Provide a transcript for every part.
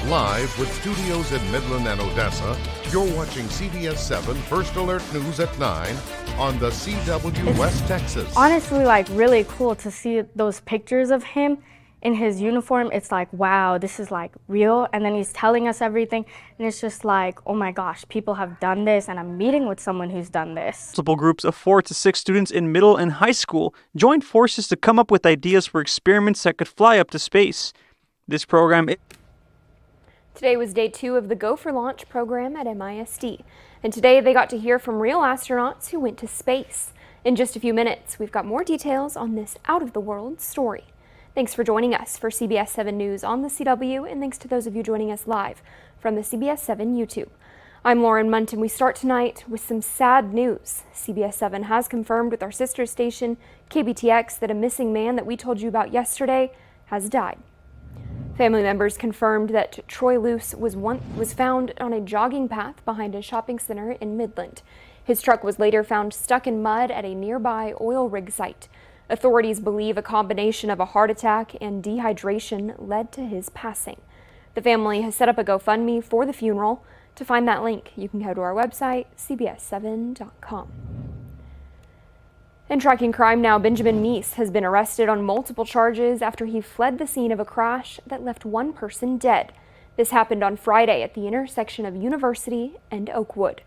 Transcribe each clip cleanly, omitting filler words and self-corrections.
Live with studios in Midland and Odessa, you're watching CBS7 First Alert News at 9 on the CW West Texas. Honestly, like really cool to see those pictures of him in his uniform. It's like, wow, this is like real. And then he's telling us everything. And it's just like, oh my gosh, people have done this. And I'm meeting with someone who's done this. Multiple groups of 4 to 6 students in middle and high school joined forces to come up with ideas for experiments that could fly up to space. This program... Today was day 2 of the Go for Launch program at MISD. And today they got to hear from real astronauts who went to space. In just a few minutes, we've got more details on this out-of-the-world story. Thanks for joining us for CBS7 News on the CW, and thanks to those of you joining us live from the CBS7 YouTube. I'm Lauren Munt, and we start tonight with some sad news. CBS7 has confirmed with our sister station, KBTX, that a missing man that we told you about yesterday has died. Family members confirmed that Troy Luce was found on a jogging path behind a shopping center in Midland. His truck was later found stuck in mud at a nearby oil rig site. Authorities believe a combination of a heart attack and dehydration led to his passing. The family has set up a GoFundMe for the funeral. To find that link, you can go to our website, cbs7.com. In tracking crime now, Benjamin Meese has been arrested on multiple charges after he fled the scene of a crash that left one person dead. This happened on Friday at the intersection of University and Oakwood.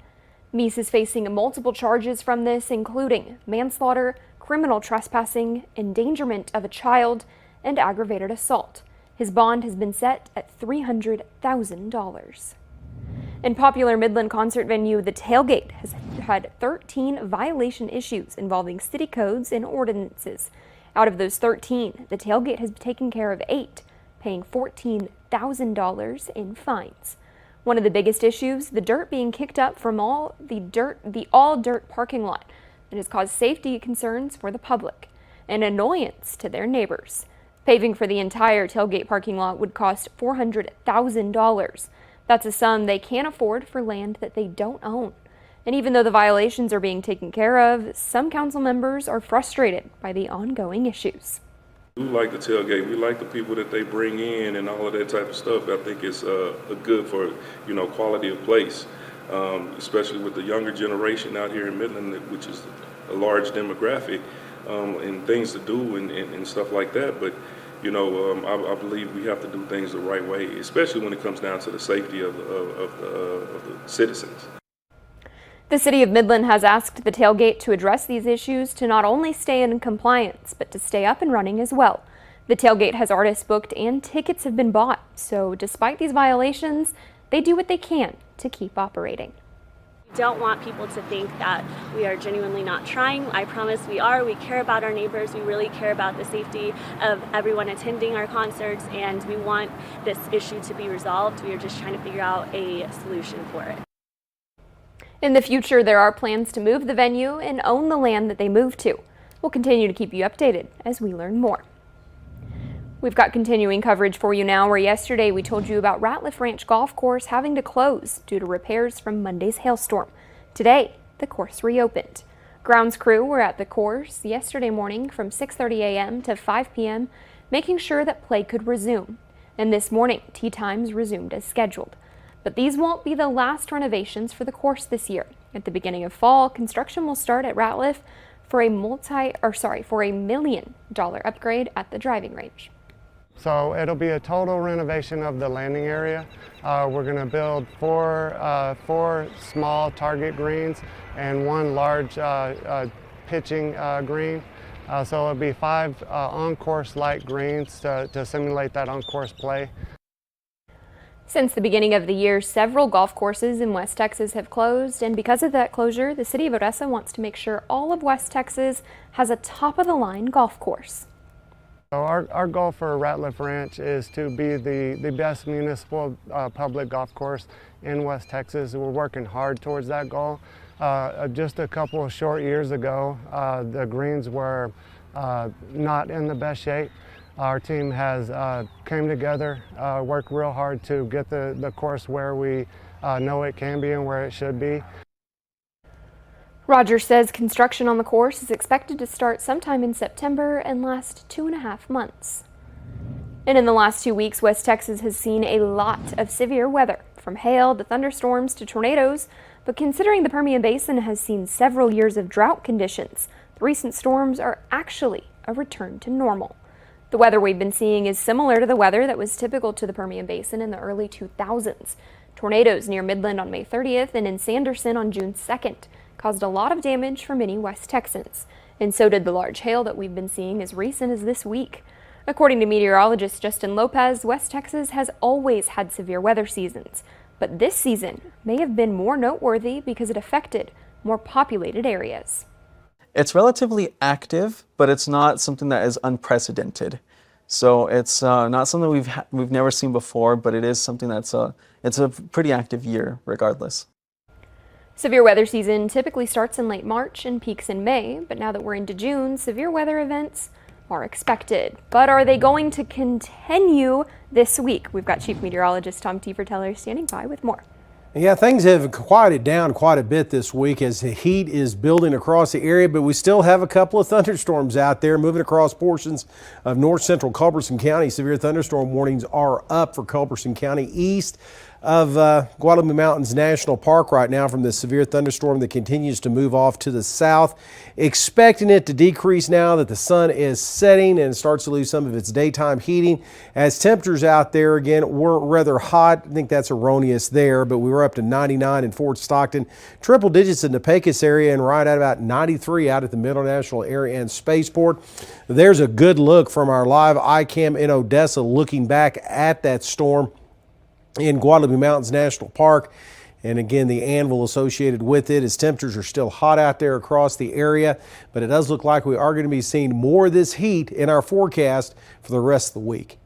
Meese is facing multiple charges from this, including manslaughter, criminal trespassing, endangerment of a child, and aggravated assault. His bond has been set at $300,000. In popular Midland concert venue, the Tailgate has had 13 violation issues involving city codes and ordinances. Out of those 13, the Tailgate has taken care of 8, paying $14,000 in fines. One of the biggest issues, the dirt being kicked up from the all-dirt parking lot that has caused safety concerns for the public and annoyance to their neighbors. Paving for the entire Tailgate parking lot would cost $400,000. That's a sum they can't afford for land that they don't own. And even though the violations are being taken care of, some council members are frustrated by the ongoing issues. We like the Tailgate. We like the people that they bring in and all of that type of stuff. I think it's a good for, quality of place, especially with the younger generation out here in Midland, which is a large demographic, and things to do and stuff like that. But I believe we have to do things the right way, especially when it comes down to the safety of the citizens. The City of Midland has asked the Tailgate to address these issues to not only stay in compliance, but to stay up and running as well. The Tailgate has artists booked and tickets have been bought, so despite these violations, they do what they can to keep operating. We don't want people to think that we are genuinely not trying. I promise we are. We care about our neighbors. We really care about the safety of everyone attending our concerts, and we want this issue to be resolved. We are just trying to figure out a solution for it. In the future, there are plans to move the venue and own the land that they move to. We'll continue to keep you updated as we learn more. We've got continuing coverage for you now, where yesterday we told you about Ratliff Ranch Golf Course having to close due to repairs from Monday's hailstorm. Today, the course reopened. Grounds crew were at the course yesterday morning from 6:30 a.m. to 5 p.m., making sure that play could resume. And this morning, tee times resumed as scheduled. But these won't be the last renovations for the course this year. At the beginning of fall, construction will start at Ratliff for a $1 million upgrade at the driving range. So it'll be a total renovation of the landing area. We're going to build four small target greens and one large pitching green. So it'll be 5 on-course light greens to simulate that on-course play. Since the beginning of the year, several golf courses in West Texas have closed, and because of that closure, the city of Odessa wants to make sure all of West Texas has a top-of-the-line golf course. So our goal for Ratliff Ranch is to be the best municipal public golf course in West Texas. We're working hard towards that goal. Just a couple of short years ago, the greens were not in the best shape. Our team has came together, worked real hard to get the course where we know it can be and where it should be. Rogers says construction on the course is expected to start sometime in September and last 2.5 months. And in the last 2 weeks, West Texas has seen a lot of severe weather, from hail to thunderstorms to tornadoes. But considering the Permian Basin has seen several years of drought conditions, the recent storms are actually a return to normal. The weather we've been seeing is similar to the weather that was typical to the Permian Basin in the early 2000s. Tornadoes near Midland on May 30th and in Sanderson on June 2nd caused a lot of damage for many West Texans. And so did the large hail that we've been seeing as recent as this week. According to meteorologist Justin Lopez, West Texas has always had severe weather seasons, but this season may have been more noteworthy because it affected more populated areas. It's relatively active, but it's not something that is unprecedented. So it's not something we've never seen before, but it is something that's it's a pretty active year regardless. Severe weather season typically starts in late March and peaks in May, but now that we're into June, severe weather events are expected. But are they going to continue this week? We've got Chief Meteorologist Tom Tieferteller standing by with more. Yeah, things have quieted down quite a bit this week as the heat is building across the area, but we still have a couple of thunderstorms out there moving across portions of north central Culberson County. Severe thunderstorm warnings are up for Culberson County east of Guadalupe Mountains National Park right now from the severe thunderstorm that continues to move off to the south. Expecting it to decrease now that the sun is setting and starts to lose some of its daytime heating. As temperatures out there again were rather hot. I think that's erroneous there, but we were up to 99 in Fort Stockton, triple digits in the Pecos area, and right at about 93 out at the Middle National Area and Spaceport. There's a good look from our live iCam in Odessa looking back at that storm in Guadalupe Mountains National Park. And again, the anvil associated with it as temperatures are still hot out there across the area, but it does look like we are going to be seeing more of this heat in our forecast for the rest of the week.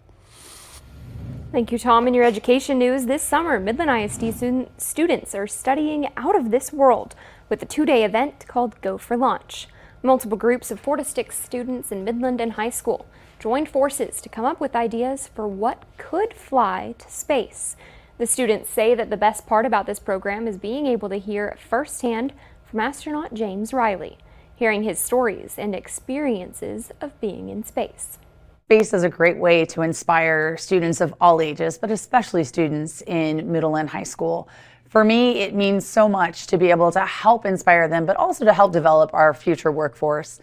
Thank you, Tom. In your education news, this summer, Midland ISD students are studying out of this world with a 2-day event called Go for Launch. Multiple groups of 4 to 6 students in Midland and high school joined forces to come up with ideas for what could fly to space. The students say that the best part about this program is being able to hear firsthand from astronaut James Riley, hearing his stories and experiences of being in space. Space is a great way to inspire students of all ages, but especially students in middle and high school. For me, it means so much to be able to help inspire them, but also to help develop our future workforce.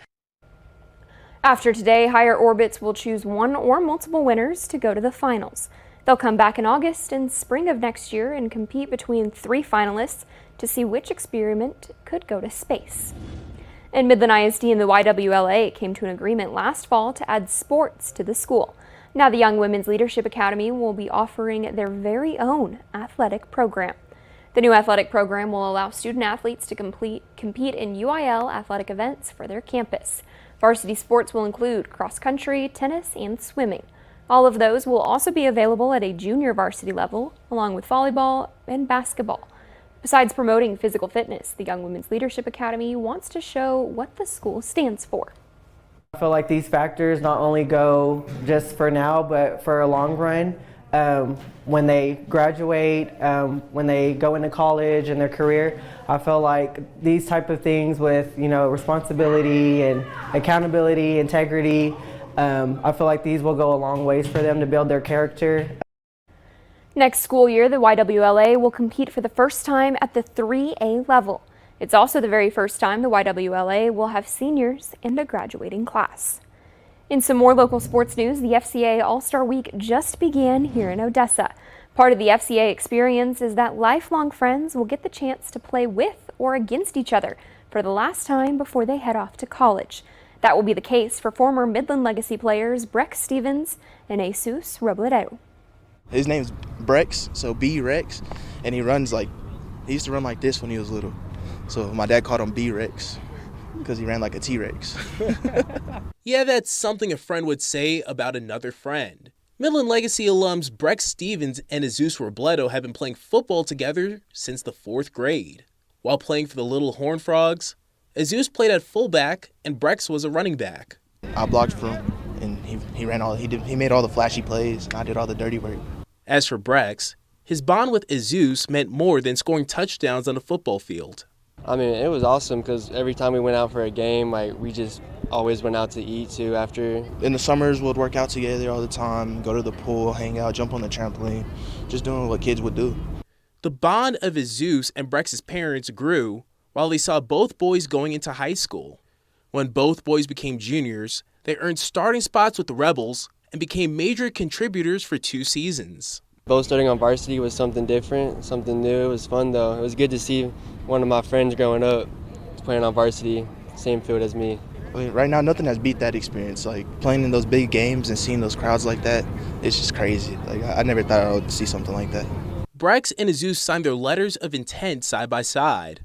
After today, Higher Orbits will choose one or multiple winners to go to the finals. They'll come back in August and spring of next year and compete between 3 finalists to see which experiment could go to space. And Midland ISD and the YWLA came to an agreement last fall to add sports to the school. Now the Young Women's Leadership Academy will be offering their very own athletic program. The new athletic program will allow student athletes to compete in UIL athletic events for their campus. Varsity sports will include cross country, tennis, and swimming. All of those will also be available at a junior varsity level, along with volleyball and basketball. Besides promoting physical fitness, the Young Women's Leadership Academy wants to show what the school stands for. I feel like these factors not only go just for now, but for a long run. When they graduate, when they go into college and their career, I feel like these type of things with, responsibility and accountability, integrity, I feel like these will go a long ways for them to build their character. Next school year, the YWLA will compete for the first time at the 3A level. It's also the very first time the YWLA will have seniors in a graduating class. In some more local sports news, the FCA All-Star Week just began here in Odessa. Part of the FCA experience is that lifelong friends will get the chance to play with or against each other for the last time before they head off to college. That will be the case for former Midland Legacy players Brex Stevens and Jesus Robledo. His name's Brex, so B-Rex, and he used to run like this when he was little. So my dad called him B-Rex because he ran like a T-Rex. Yeah, that's something a friend would say about another friend. Midland Legacy alums Brex Stevens and Jesus Robledo have been playing football together since the 4th grade. While playing for the Little Horned Frogs, Jesus played at fullback and Brex was a running back. I blocked for him, and he made all the flashy plays, and I did all the dirty work. As for Brex, his bond with Jesus meant more than scoring touchdowns on the football field. I mean, it was awesome because every time we went out for a game, like we just always went out to eat too after. In the summers, we'd work out together all the time, go to the pool, hang out, jump on the trampoline, just doing what kids would do. The bond of Jesus and Brex's parents grew while they saw both boys going into high school. When both boys became juniors, they earned starting spots with the Rebels and became major contributors for 2 seasons. Both starting on varsity was something different, something new. It was fun though. It was good to see one of my friends growing up playing on varsity, same field as me. I mean, right now, nothing has beat that experience. Like playing in those big games and seeing those crowds like that, it's just crazy. Like I never thought I would see something like that. Brex and Jesus signed their letters of intent side by side.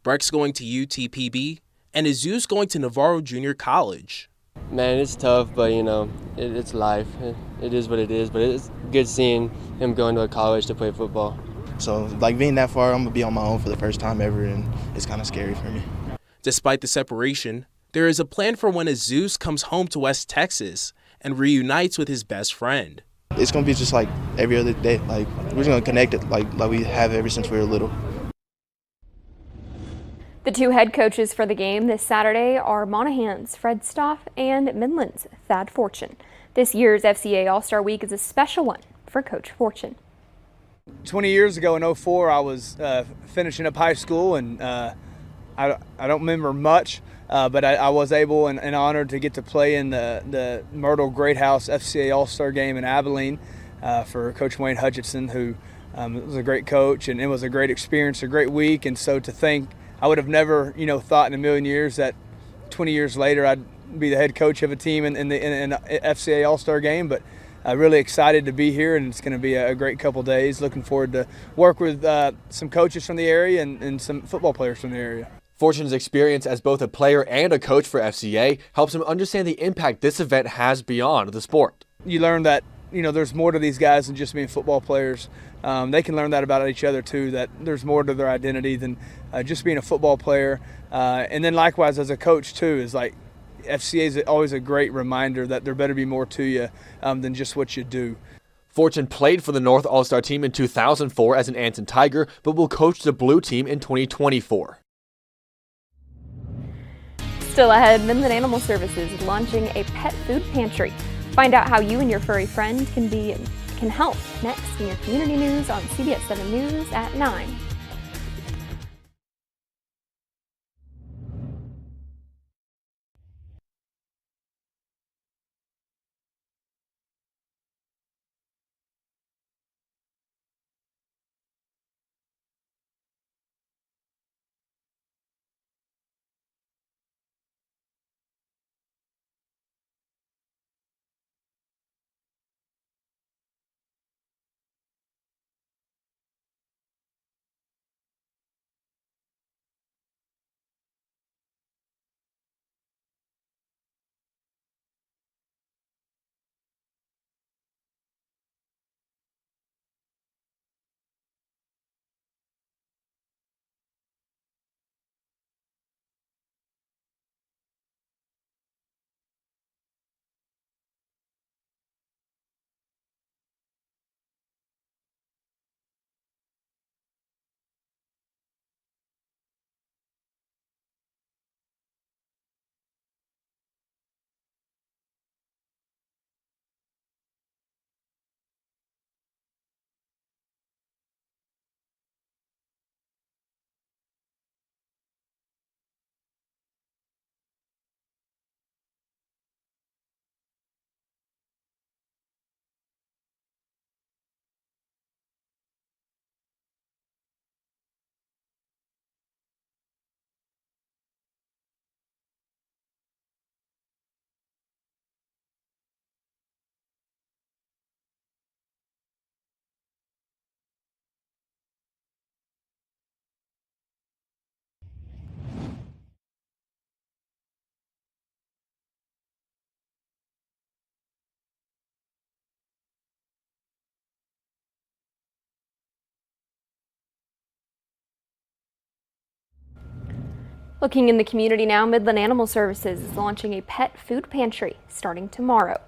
Brex going to UTPB and Jesus going to Navarro Junior College. Man, it's tough, but you know, it's life. It is what it is, but it's good seeing him going to a college to play football. So, like being that far, I'm gonna be on my own for the first time ever, and it's kind of scary for me. Despite the separation, there is a plan for when Jesus comes home to West Texas and reunites with his best friend. It's gonna be just like every other day. Like we're just gonna connect it like we have ever since we were little. The 2 head coaches for the game this Saturday are Monahan's Fred Stoff and Midland's Thad Fortune. This year's FCA All-Star Week is a special one for Coach Fortune. 20 years ago in 2004, I was finishing up high school, and I don't remember much, but I was able and honored to get to play in the Myrtle Greathouse FCA All-Star Game in Abilene for Coach Wayne Hutchinson, who was a great coach, and it was a great experience, a great week. And so to think, I would have never, thought in a million years that 20 years later I'd be the head coach of a team in the FCA All-Star Game, but really excited to be here, and it's going to be a great couple days. Looking forward to work with some coaches from the area and some football players from the area. Fortune's experience as both a player and a coach for FCA helps him understand the impact this event has beyond the sport. You learn that, there's more to these guys than just being football players. They can learn that about each other too, that there's more to their identity than just being a football player. And then likewise as a coach too, is like FCA is always a great reminder that there better be more to you than just what you do. Fortune played for the North All-Star team in 2004 as an Anson Tiger, but will coach the Blue team in 2024. Still ahead, Midland Animal Services is launching a pet food pantry. Find out how you and your furry friend can help next in your community news on CBS7 News at 9. Looking in the community now, Midland Animal Services is launching a pet food pantry starting tomorrow.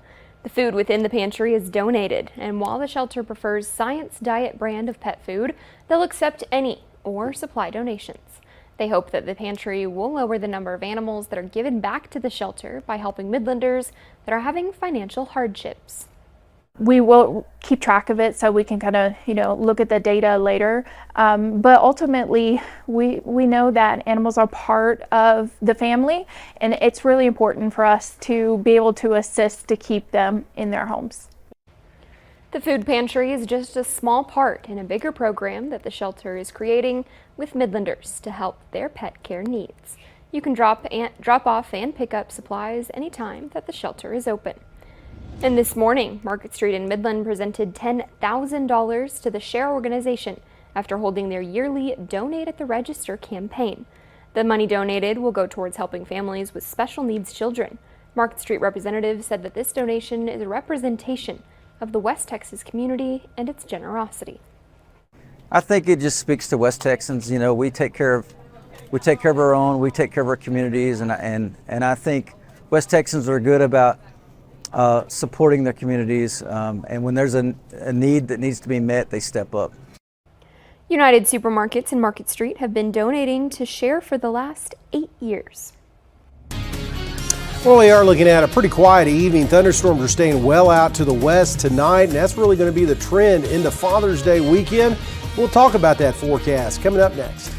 The food within the pantry is donated, and while the shelter prefers Science Diet brand of pet food, they'll accept any or supply donations. They hope that the pantry will lower the number of animals that are given back to the shelter by helping Midlanders that are having financial hardships. We will keep track of it so we can kind of, look at the data later. But ultimately, we know that animals are part of the family, and it's really important for us to be able to assist to keep them in their homes. The food pantry is just a small part in a bigger program that the shelter is creating with Midlanders to help their pet care needs. You can drop off and pick up supplies anytime that the shelter is open. And this morning, Market Street in Midland presented $10,000 to the Share organization after holding their yearly Donate at the Register campaign. The money donated will go towards helping families with special needs children. Market Street representatives said that this donation is a representation of the West Texas community and its generosity. I think it just speaks to West Texans. We take care of our own, we take care of our communities, and I think West Texans are good about supporting their communities, and when there's a need that needs to be met, they step up. United Supermarkets and Market Street have been donating to Share for the last 8 years. Well, we are looking at a pretty quiet evening. Thunderstorms are staying well out to the west tonight, and that's really going to be the trend into Father's Day weekend. We'll talk about that forecast coming up next.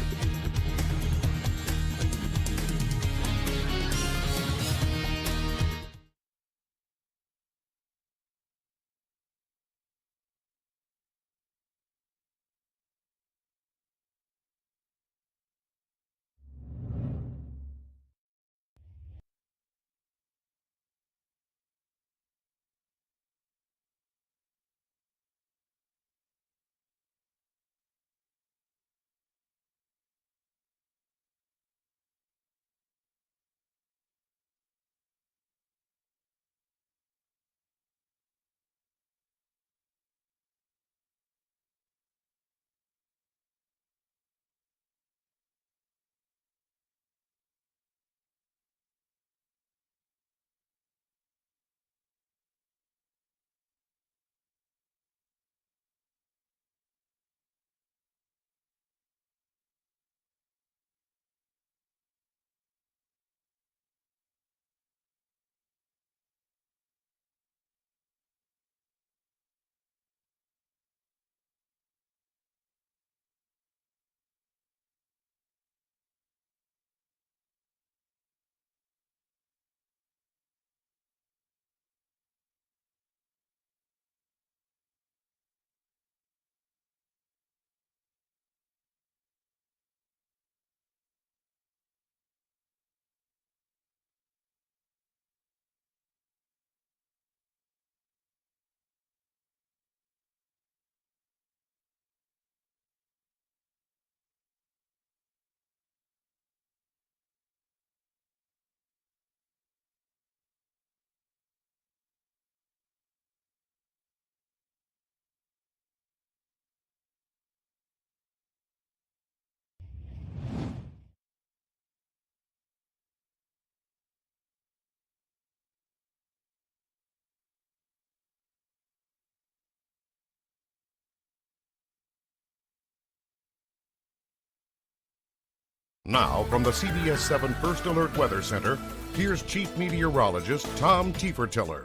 Now, from the CBS7 First Alert Weather Center, here's Chief Meteorologist Tom Tiefertiller.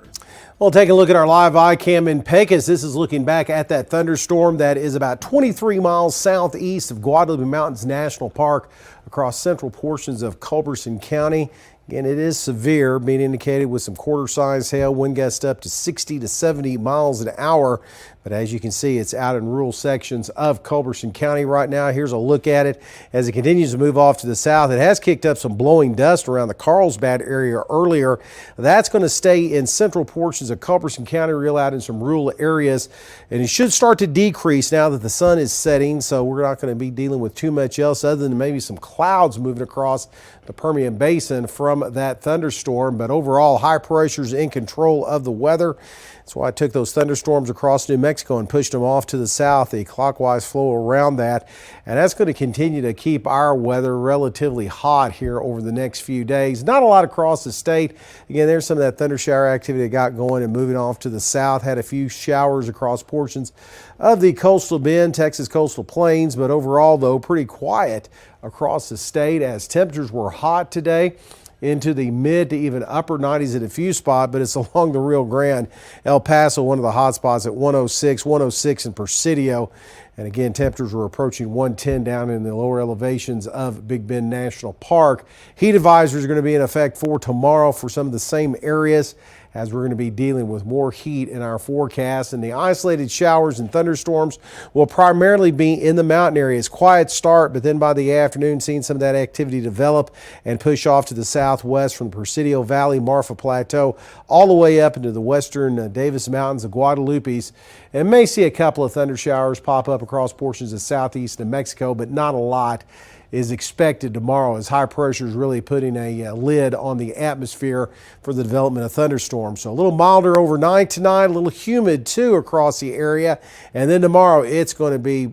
We'll take a look at our live eye cam in Pecos. This is looking back at that thunderstorm that is about 23 miles southeast of Guadalupe Mountains National Park across central portions of Culberson County. Again, it is severe, being indicated with some quarter-size hail, wind gusts up to 60 to 70 miles an hour. But as you can see, it's out in rural sections of Culberson County right now. Here's a look at it as it continues to move off to the south. It has kicked up some blowing dust around the Carlsbad area earlier. That's going to stay in central portions of Culberson County, real out in some rural areas. And it should start to decrease now that the sun is setting. So we're not going to be dealing with too much else other than maybe some clouds moving across the Permian Basin from that thunderstorm. But overall, high pressure's in control of the weather. That's why I took those thunderstorms across New Mexico Mexico and pushed them off to the south, the clockwise flow around that. And that's going to continue to keep our weather relatively hot here over the next few days. Not a lot across the state. Again, there's some of that thunder shower activity that got going and moving off to the south. Had a few showers across portions of the coastal bend, Texas coastal plains, but overall, though, pretty quiet across the state as temperatures were hot today into the mid to even upper 90s at a few spots, but it's along the Rio Grande. El Paso, one of the hot spots at 106 in Presidio. And again, temperatures were approaching 110 down in the lower elevations of Big Bend National Park. Heat advisories are going to be in effect for tomorrow for some of the same areas, as we're going to be dealing with more heat in our forecast. And the isolated showers and thunderstorms will primarily be in the mountain areas. Quiet start, but then by the afternoon, seeing some of that activity develop and push off to the southwest from the Presidio Valley, Marfa Plateau, all the way up into the western Davis Mountains, the Guadalupes. And may see a couple of thunder showers pop up across portions of southeast New Mexico, but not a lot is expected tomorrow as high pressure is really putting a lid on the atmosphere for the development of thunderstorms. So a little milder overnight tonight, a little humid too across the area. And then tomorrow it's going to be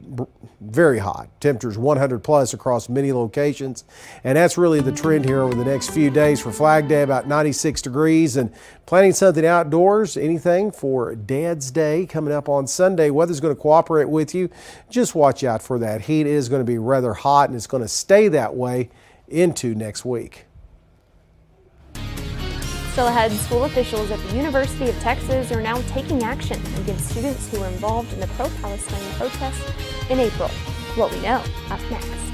very hot. Temperatures 100 plus across many locations. And that's really the trend here over the next few days. For Flag Day, about 96 degrees, and planning something outdoors, anything for Dad's Day coming up on Sunday. Weather's going to cooperate with you. Just watch out for that heat. It is going to be rather hot, and it's going to stay that way into next week. Still ahead, school officials at the University of Texas are now taking action against students who were involved in the pro-Palestine protest in April. What we know up next.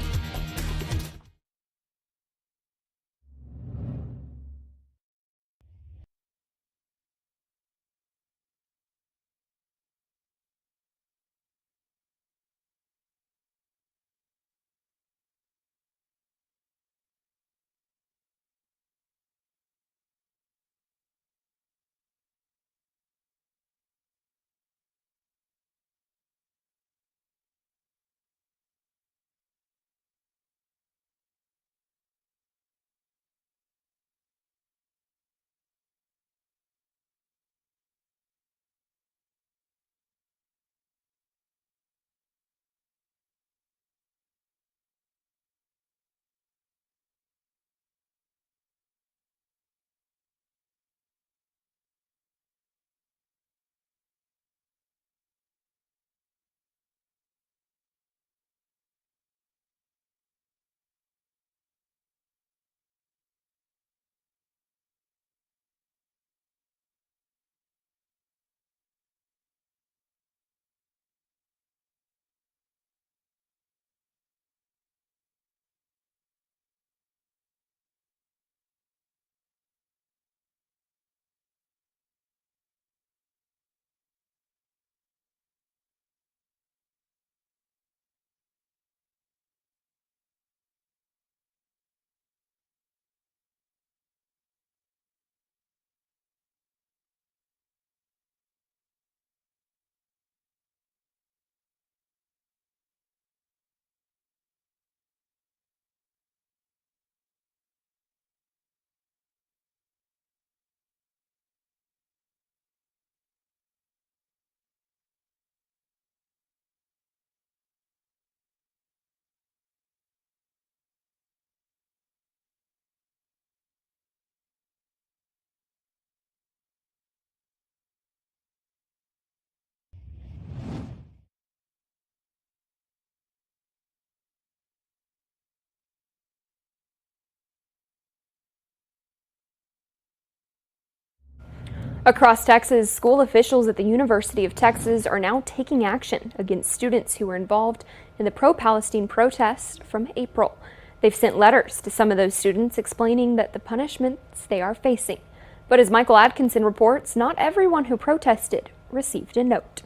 Across Texas, school officials at the University of Texas are now taking action against students who were involved in the pro-Palestine protests from April. They've sent letters to some of those students explaining that the punishments they are facing. But as Michael Atkinson reports, not everyone who protested received a note.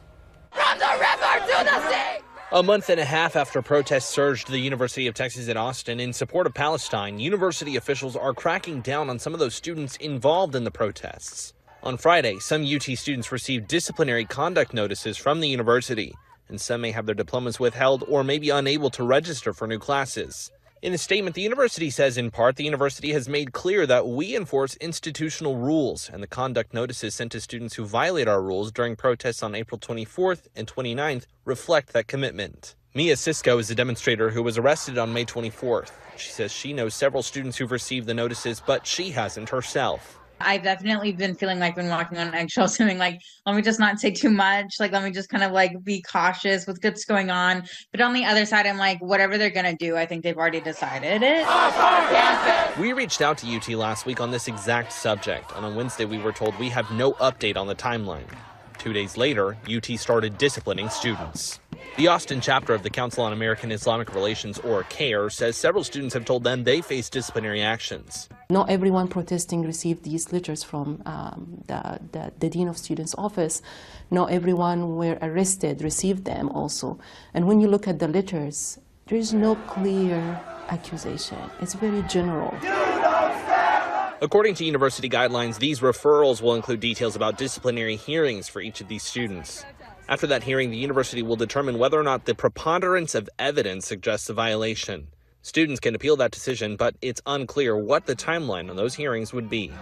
From the river to the sea! A month and a half after protests surged to the University of Texas at Austin in support of Palestine, university officials are cracking down on some of those students involved in the protests. On Friday, some UT students received disciplinary conduct notices from the university, and some may have their diplomas withheld or may be unable to register for new classes. In a statement, the university says in part the university has made clear that we enforce institutional rules, and the conduct notices sent to students who violate our rules during protests on April 24th and 29th reflect that commitment. Mia Sisko is a demonstrator who was arrested on May 24th. She says she knows several students who've received the notices, but she hasn't herself. I've definitely been feeling like I've been walking on eggshells, feeling like, let me just not say too much. Like, let me just kind of like be cautious with what's going on. But on the other side, I'm like, whatever they're going to do, I think they've already decided it. We reached out to UT last week on this exact subject, and on Wednesday we were told we have no update on the timeline. 2 days later, UT started disciplining students. The Austin chapter of the Council on American Islamic Relations, or CAIR, says several students have told them they face disciplinary actions. Not everyone protesting received these letters from the Dean of Students' office. Not everyone were arrested received them also. And when you look at the letters, there is no clear accusation. It's very general. According to university guidelines, these referrals will include details about disciplinary hearings for each of these students. After that hearing, the university will determine whether or not the preponderance of evidence suggests a violation. Students can appeal that decision, but it's unclear what the timeline on those hearings would be.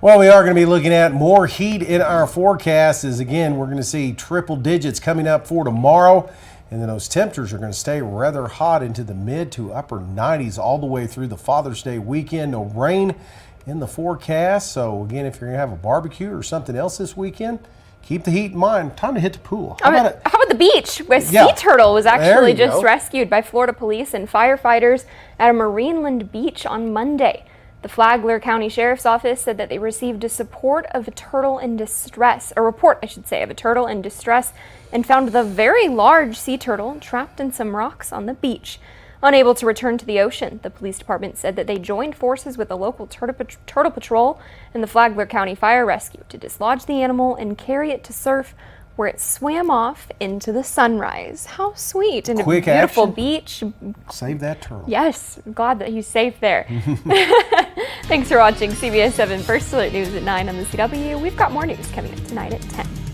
Well, we are going to be looking at more heat in our forecast as, again, we're going to see triple digits coming up for tomorrow. And then those temperatures are going to stay rather hot into the mid to upper 90s all the way through the Father's Day weekend. No rain in the forecast. So, again, if you're going to have a barbecue or something else this weekend, keep the heat in mind. Time to hit the pool. How about the beach? A sea turtle was actually just rescued by Florida police and firefighters at a Marineland beach on Monday. The Flagler County Sheriff's Office said that they received a report of a turtle in distress, and found the very large sea turtle trapped in some rocks on the beach. Unable to return to the ocean, the police department said that they joined forces with the local turtle patrol and the Flagler County Fire Rescue to dislodge the animal and carry it to surf, where it swam off into the sunrise. How sweet. And Quick a beautiful action. beach. Save that turtle. Yes, glad that he's safe there. Thanks for watching CBS7 First Alert News at 9 on the CW. We've got more news coming up tonight at 10.